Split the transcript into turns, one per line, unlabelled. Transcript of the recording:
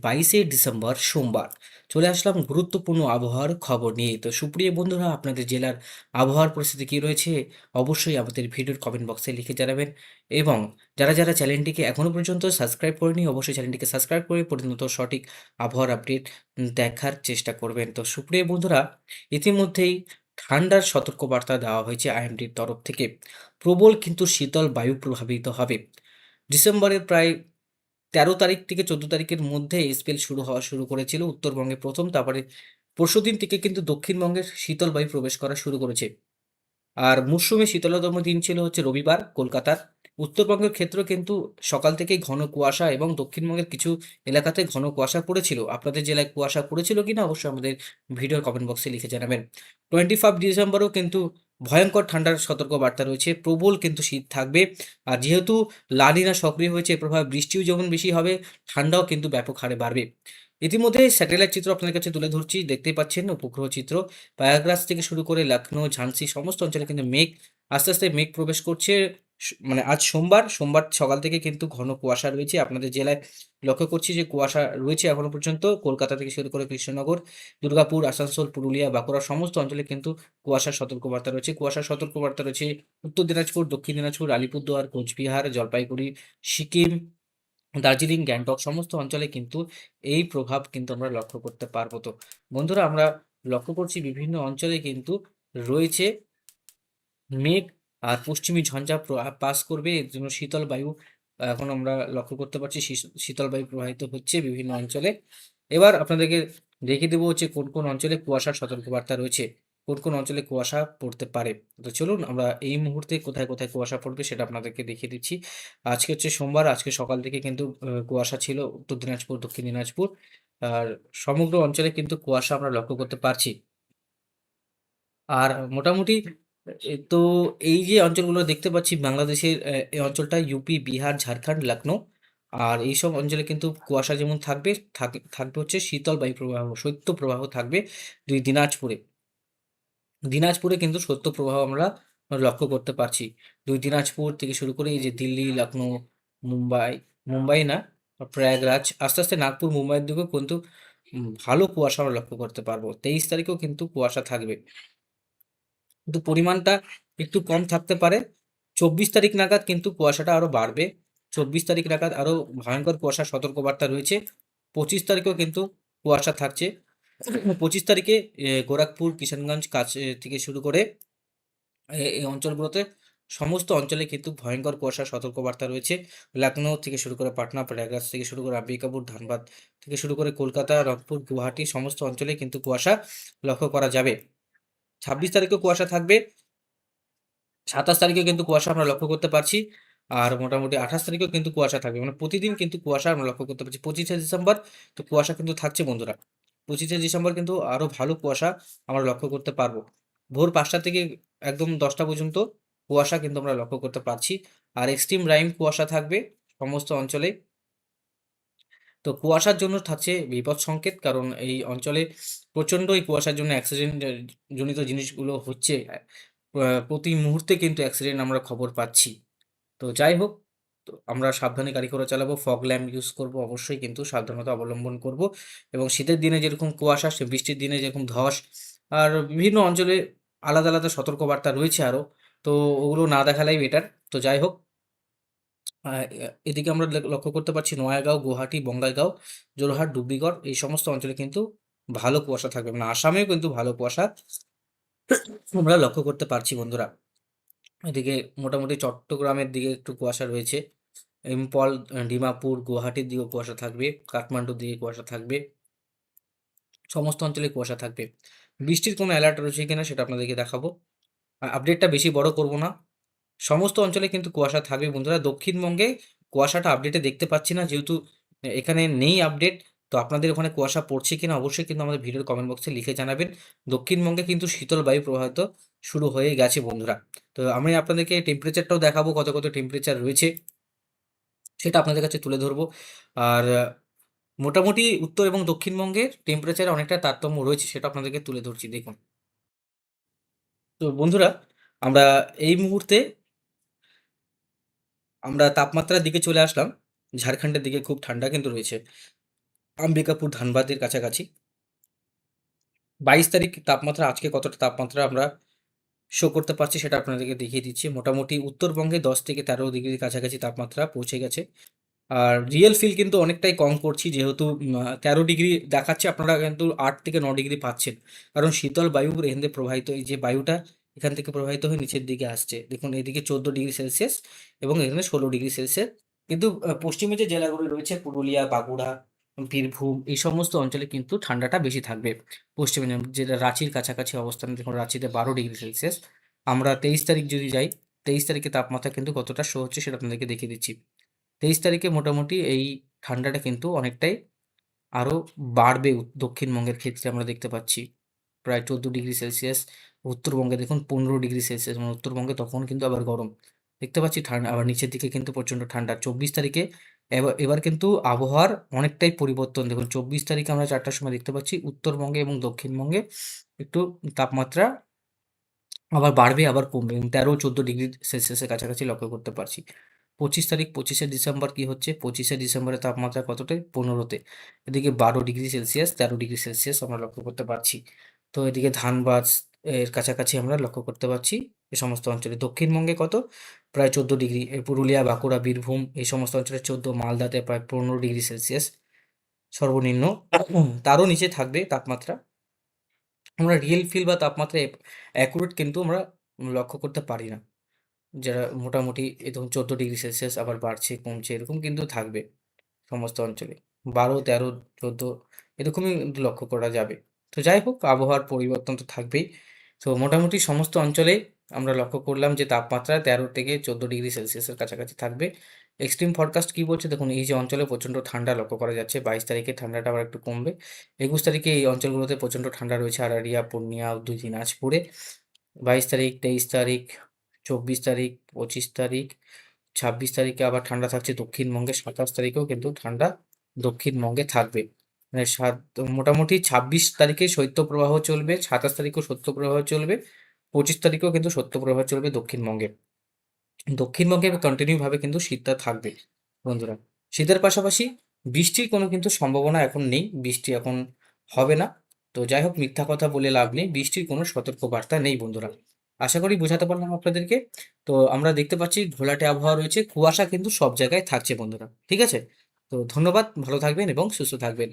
22শে December সোমবার চলে আসলাম গুরুত্বপূর্ণ আবহাওয়ার খবর নিয়ে। তো সুপ্রিয় বন্ধুরা, আপনাদের জেলার আবহাওয়ার পরিস্থিতি কী রয়েছে অবশ্যই আমাদের ভিডিওর কমেন্ট বক্সে লিখে জানাবেন। এবং যারা যারা চ্যানেলটিকে এখনও পর্যন্ত সাবস্ক্রাইব করেনি অবশ্যই চ্যানেলটিকে সাবস্ক্রাইব করে প্রতিনিয়ত সঠিক আবহাওয়ার আপডেট দেখার চেষ্টা করবেন। তো সুপ্রিয় বন্ধুরা, ইতিমধ্যেই ঠান্ডার সতর্কবার্তা দেওয়া হয়েছে আইএমডির তরফ থেকে। প্রবল কিন্তু শীতল বায়ু প্রভাবিত হবে। ডিসেম্বরের প্রায় 13 তারিখ থেকে 14 তারিখের মধ্যে এই স্পেল শুরু হওয়া শুরু করেছিল উত্তরবঙ্গে প্রথম, তারপরে পরশুদিন থেকে কিন্তু দক্ষিণবঙ্গের শীতল বায়ু প্রবেশ করা শুরু করেছে। আর মরশুমে শীতলতম দিন ছিল হচ্ছে রবিবার কলকাতার। উত্তরবঙ্গের ক্ষেত্রেও কিন্তু সকাল থেকেই ঘন কুয়াশা এবং দক্ষিণবঙ্গের কিছু এলাকাতে ঘন কুয়াশা পড়েছিল। আপনাদের জেলায় কুয়াশা পড়েছিল কিনা অবশ্যই আমাদের ভিডিওর কমেন্ট বক্সে লিখে জানাবেন। 25 ডিসেম্বরও কিন্তু ভয়ঙ্কর ঠান্ডার সতর্কবার্তা রয়েছে, প্রবল কিন্তু শীত থাকবে। আর যেহেতু লানিনা সক্রিয় হয়েছে, এর প্রভাবে বৃষ্টিও যেমন বেশি হবে, ঠান্ডাও কিন্তু ব্যাপক হারে বাড়বে। ইতিমধ্যে স্যাটেলাইট চিত্র আপনাদের কাছে তুলে ধরছি, দেখতেই পাচ্ছেন উপগ্রহ চিত্র। প্রয়াগরাজ থেকে শুরু করে লখনউ, ঝাঁসি সমস্ত অঞ্চলে কিন্তু মেঘ আস্তে আস্তে মেঘ প্রবেশ করছে। মানে আজ সোমবার সকাল থেকে কিন্তু ঘন কুয়াশা রয়েছে। আপনাদের জেলায় লক্ষ্য করছি যে কুয়াশা রয়েছে এখনো পর্যন্ত। কলকাতা থেকে শুরু করে কৃষ্ণনগর, দুর্গাপুর, আসানসোল, পুরুলিয়া, বাঁকুড়া সমস্ত অঞ্চলে কিন্তু কুয়াশার সতর্কবার্তা রয়েছে। কুয়াশার সতর্কবার্তা রয়েছে উত্তর দিনাজপুর, দক্ষিণ দিনাজপুর, আলিপুরদুয়ার, কোচবিহার, জলপাইগুড়ি, সিকিম, দার্জিলিং, গ্যাংটক সমস্ত অঞ্চলে কিন্তু এই প্রভাব কিন্তু আমরা লক্ষ্য করতে পারবো। তো বন্ধুরা, আমরা লক্ষ্য করছি বিভিন্ন অঞ্চলে কিন্তু রয়েছে মেঘ আর পশ্চিমী ঝঞ্ঝা পাস করবে। এর জন্য শীতল বায়ু এখন আমরা লক্ষ্য করতে পারছি, শীতল বায়ু প্রবাহিত হচ্ছে বিভিন্ন অঞ্চলে। এবার আপনাদেরকে দেখিয়ে দেবো হচ্ছে কোন কোন অঞ্চলে কুয়াশার সতর্কবার্তা রয়েছে, কোন কোন অঞ্চলে কুয়াশা পড়তে পারে। তো চলুন আমরা এই মুহূর্তে কোথায় কোথায় কুয়াশা পড়বে সেটা আপনাদেরকে দেখিয়ে দিচ্ছি। আজকে হচ্ছে সোমবার, আজকে সকাল থেকে কিন্তু কুয়াশা ছিল উত্তর দিনাজপুর, দক্ষিণ দিনাজপুর আর সমগ্র অঞ্চলে কিন্তু কুয়াশা আমরা লক্ষ্য করতে পারছি। আর মোটামুটি তো এই যে অঞ্চলগুলো দেখতে পাচ্ছি বাংলাদেশের, এই অঞ্চলটা ইউপি, বিহার, ঝাড়খণ্ড, লখনউ। আর এইসব অঞ্চলে কিন্তু কুয়াশা যেমন থাকবে, থাকবে হচ্ছে শীতল বায়ু প্রবাহ, শৈত্য প্রবাহ থাকবে। দিনাজপুরে দিনাজপুরে কিন্তু শৈত্য প্রবাহ আমরা লক্ষ্য করতে পারছি। দিনাজপুর থেকে শুরু করে এই যে দিল্লি, লখনউ, মুম্বাই, মুম্বাই না, প্রয়াগরাজ, আস্তে আস্তে নাগপুর, মুম্বাইয়ের দিকেও কিন্তু ভালো কুয়াশা আমরা লক্ষ্য করতে পারবো। 23 তারিখেও কিন্তু কুয়াশা থাকবে, কিন্তু পরিমাণটা একটু কম থাকতে পারে। 24 তারিখ নাগাদ কিন্তু কুয়াশাটা আরো বাড়বে। 24 তারিখ নাগাদ আরো ভয়ঙ্কর কুয়াশার সতর্কবার্তা রয়েছে। 25 তারিখেও কিন্তু কুয়াশা থাকছে। 25 তারিখে গোরখপুর, কিষানগঞ্জ কাছে থেকে শুরু করে এই অঞ্চলগুলোতে সমস্ত অঞ্চলে কিন্তু ভয়ঙ্কর কুয়াশার সতর্কবার্তা রয়েছে। লখনউ থেকে শুরু করে পাটনা, প্রয়াগরাজ থেকে শুরু করে আম্বিকাপুর, ধানবাদ থেকে শুরু করে কলকাতা, রংপুর, গুয়াহাটি সমস্ত অঞ্চলে কিন্তু কুয়াশা লক্ষ্য করা যাবে। 26 তারিখেও কুয়াশা থাকবে। 27 তারিখে কিন্তু কুয়াশা আমরা লক্ষ্য করতে পারছি। আর মোটামুটি 28 তারিখেও কিন্তু কুয়াশা থাকবে, মানে প্রতিদিন কিন্তু কুয়াশা আমরা লক্ষ্য করতে পারছি। 25শে ডিসেম্বর তো কুয়াশা কিন্তু থাকছে বন্ধুরা। 25শে ডিসেম্বর কিন্তু আরো ভালো কুয়াশা আমরা লক্ষ্য করতে পারবো। ভোর 5টা থেকে একদম 10টা পর্যন্ত কুয়াশা কিন্তু আমরা লক্ষ্য করতে পারছি। আর এক্সট্রিম রাইন কুয়াশা থাকবে সমস্ত অঞ্চলে। তো কুয়াশার জন্য থাকছে বিপদ সংকেত, কারণ এই অঞ্চলে প্রচণ্ড এই কুয়াশার জন্য অ্যাক্সিডেন্ট জনিত জিনিসগুলো হচ্ছে। প্রতি মুহূর্তে কিন্তু অ্যাক্সিডেন্ট আমরা খবর পাচ্ছি। তো যাই হোক, তো আমরা সাবধানে গাড়ি ঘোড়া চালাবো, ফগ ল্যাম্প ইউজ করব, অবশ্যই কিন্তু সাবধানতা অবলম্বন করব। এবং শীতের দিনে যেরকম কুয়াশা, সে বৃষ্টির দিনে যেরকম ধস, আর বিভিন্ন অঞ্চলে আলাদা আলাদা সতর্কবার্তা রয়েছে আরও। তো ওগুলো না দেখালেই বেটার। তো যাই হোক, এদিকে আমরা লক্ষ্য করতে পারছি নয়াগাঁও, গুয়াহাটি, বঙ্গাইগাঁও, যোরহাট, ডুব্রিগড় এই সমস্ত অঞ্চলে কিন্তু ভালো কুয়াশা থাকবে, মানে আসামেও কিন্তু ভালো কুয়াশা আমরা লক্ষ্য করতে পারছি বন্ধুরা। এদিকে মোটামুটি চট্টগ্রামের দিকে একটু কুয়াশা রয়েছে। ইম্ফল, ডিমাপুর, গুয়াহাটির দিকেও কুয়াশা থাকবে, কাঠমান্ডুর দিকে কুয়াশা থাকবে, সমস্ত অঞ্চলে কুয়াশা থাকবে। বৃষ্টির কোনো অ্যালার্ট রয়েছে কিনা সেটা আপনাদেরকে দেখাবো। আপডেটটা বেশি বড় করব না। সমস্ত অঞ্চলে কিন্তু কুয়াশা থাকবে বন্ধুরা। দক্ষিণবঙ্গে কুয়াশাটা আপডেটে দেখতে পাচ্ছি না, যেহেতু এখানে নেই আপডেট। তো আপনাদের ওখানে কুয়াশা পড়ছে কিনা অবশ্যই কিন্তু আমাদের ভিডিওর কমেন্ট বক্সে লিখে জানাবেন। দক্ষিণবঙ্গে কিন্তু শীতল বায়ু প্রবাহিত শুরু হয়ে গেছে বন্ধুরা। তো আমি আপনাদেরকে টেম্পারেচারটাও দেখাবো, কত কত টেম্পারেচার রয়েছে সেটা আপনাদের কাছে তুলে ধরবো। আর মোটামুটি উত্তর এবং দক্ষিণবঙ্গের টেম্পারেচারে অনেকটা তারতম্য রয়েছে, সেটা আপনাদেরকে তুলে ধরছি দেখুন। তো বন্ধুরা, আমরা এই মুহূর্তে আমরা তাপমাত্রার দিকে চলে আসলাম। ঝাড়খণ্ডের দিকে খুব ঠান্ডা কিন্তু রয়েছে। অম্বিকাপুর ধানবাদের কাছাকাছি। 22 তারিখ তাপমাত্রা, আজকে কতটা তাপমাত্রা আমরা শো করতে পারছি সেটা আপনাদেরকে দেখিয়ে দিচ্ছি। মোটামুটি উত্তরবঙ্গে 10 থেকে 13 ডিগ্রির কাছাকাছি তাপমাত্রা পৌঁছে গেছে। আর রিয়েল ফিল কিন্তু অনেকটাই কম করছি, যেহেতু 13 ডিগ্রি দেখাচ্ছে, আপনারা কিন্তু 8 থেকে 9 ডিগ্রি পাচ্ছেন। কারণ শীতল বায়ু এখান থেকে প্রবাহিত, এই যে বায়ুটা এখান থেকে প্রবাহিত হয়ে নিচের দিকে আসছে, দেখুন এদিকে 14 ডিগ্রি সেলসিয়াস এবং এখানে 16 ডিগ্রি সেলসিয়াস। কিন্তু পশ্চিমে যে জেলাগুলি রয়েছে পুরুলিয়া, বাঁকুড়া, বীরভূম, এই সমস্ত অঞ্চলে কিন্তু ঠান্ডাটা বেশি থাকবে। পশ্চিমে যেটা রাঁচির কাছাকাছি অবস্থান, দেখুন রাঁচিতে 12 ডিগ্রি সেলসিয়াস। আমরা 23 তারিখ যদি যাই, 23 তারিখে তাপমাত্রা কিন্তু কতটা শো হচ্ছে সেটা আপনাদেরকে দেখিয়ে দিচ্ছি। 23 তারিখে মোটামুটি এই ঠান্ডাটা কিন্তু অনেকটাই আরও বাড়বে। দক্ষিণবঙ্গের ক্ষেত্রে আমরা দেখতে পাচ্ছি প্রায় 14 ডিগ্রি সেলসিয়াস। উত্তরবঙ্গে দেখুন 15 ডিগ্রি সেলসিয়াস, মানে উত্তরবঙ্গে তখন কিন্তু আবার গরম দেখতে পাচ্ছি। ঠান্ডা আবার নিচের দিকে কিন্তু প্রচণ্ড ঠান্ডা। 24 তারিখে এবার এবার কিন্তু আবহাওয়ার অনেকটাই পরিবর্তন। দেখুন 24 তারিখে আমরা 4টার সময় দেখতে পাচ্ছি উত্তরবঙ্গে এবং দক্ষিণবঙ্গে একটু তাপমাত্রা আবার বাড়বে আবার কমবে, 13-14 ডিগ্রি সেলসিয়াসের কাছাকাছি লক্ষ্য করতে পারছি। 25 তারিখ, 25শে ডিসেম্বর কি হচ্ছে? 25শে ডিসেম্বরের তাপমাত্রা কততে? 15তে। এদিকে 12 ডিগ্রি সেলসিয়াস, 13 ডিগ্রি সেলসিয়াস আমরা লক্ষ্য করতে পারছি। তো এদিকে ধানবাদ এর কাছাকাছি আমরা লক্ষ্য করতে পারছি এ সমস্ত অঞ্চলে। দক্ষিণবঙ্গে কত? প্রায় 14 ডিগ্রি। পুরুলিয়া, বাঁকুড়া, বীরভূম এই সমস্ত অঞ্চলে 14, মালদাতে প্রায় 15 ডিগ্রি সেলসিয়াস সর্বনিম্ন। তারও নিচে থাকবে তাপমাত্রা। আমরা রিয়েল ফিল বা তাপমাত্রা অ্যাকুরেট কিন্তু আমরা লক্ষ্য করতে পারি না। যারা মোটামুটি এই ধরুন 14 ডিগ্রি সেলসিয়াস আবার বাড়ছে, কমছে, এরকম কিন্তু থাকবে সমস্ত অঞ্চলে। 12, 13, 14 এরকমই কিন্তু লক্ষ্য করা যাবে। তো যাই হোক, আবহাওয়ার পরিবর্তন তো থাকবেই। তো মোটামুটি সমস্ত অঞ্চলেই আমরা লক্ষ্য করলাম যে তাপমাত্রা 13 থেকে 14 ডিগ্রি সেলসিয়াসের কাছাকাছি থাকবে। এক্সট্রিম ফরকাস্ট কী বলছে দেখুন, এই যে অঞ্চলে প্রচণ্ড ঠান্ডা লক্ষ্য করা যাচ্ছে, 22 তারিখে ঠান্ডাটা আবার একটু কমবে। 21 তারিখে এই অঞ্চলগুলোতে প্রচণ্ড ঠান্ডা রয়েছে, আরারিয়া, পূর্ণিয়া, দিনাজপুরে। 22 তারিখ, 23 তারিখ, 24 তারিখ, 25 তারিখ, 26 তারিখে আবার ঠান্ডা থাকছে দক্ষিণবঙ্গে। 27 তারিখেও কিন্তু ঠান্ডা দক্ষিণবঙ্গে থাকবে। মানে মোটামুটি 26 তারিখে শৈত্যপ্রবাহ চলবে, 27 তারিখেও শৈত্যপ্রবাহ চলবে, 25 তারিখেও কিন্তু শৈত্যপ্রবাহ চলবে দক্ষিণবঙ্গে। দক্ষিণবঙ্গে কন্টিনিউভাবে কিন্তু শীতটা থাকবে বন্ধুরা। শীতের পাশাপাশি বৃষ্টির কোনো কিন্তু সম্ভাবনা এখন নেই, বৃষ্টি এখন হবে না। তো যাই হোক, মিথ্যা কথা বলে লাভ নেই, বৃষ্টির কোনো সতর্কবার্তা নেই বন্ধুরা। আশা করি বোঝাতে পারলাম আপনাদেরকে। তো আমরা দেখতে পাচ্ছি ঘোলাটে আবহাওয়া রয়েছে, কুয়াশা কিন্তু সব জায়গায় থাকছে বন্ধুরা, ঠিক আছে? তো ধন্যবাদ, ভালো থাকবেন এবং সুস্থ থাকবেন।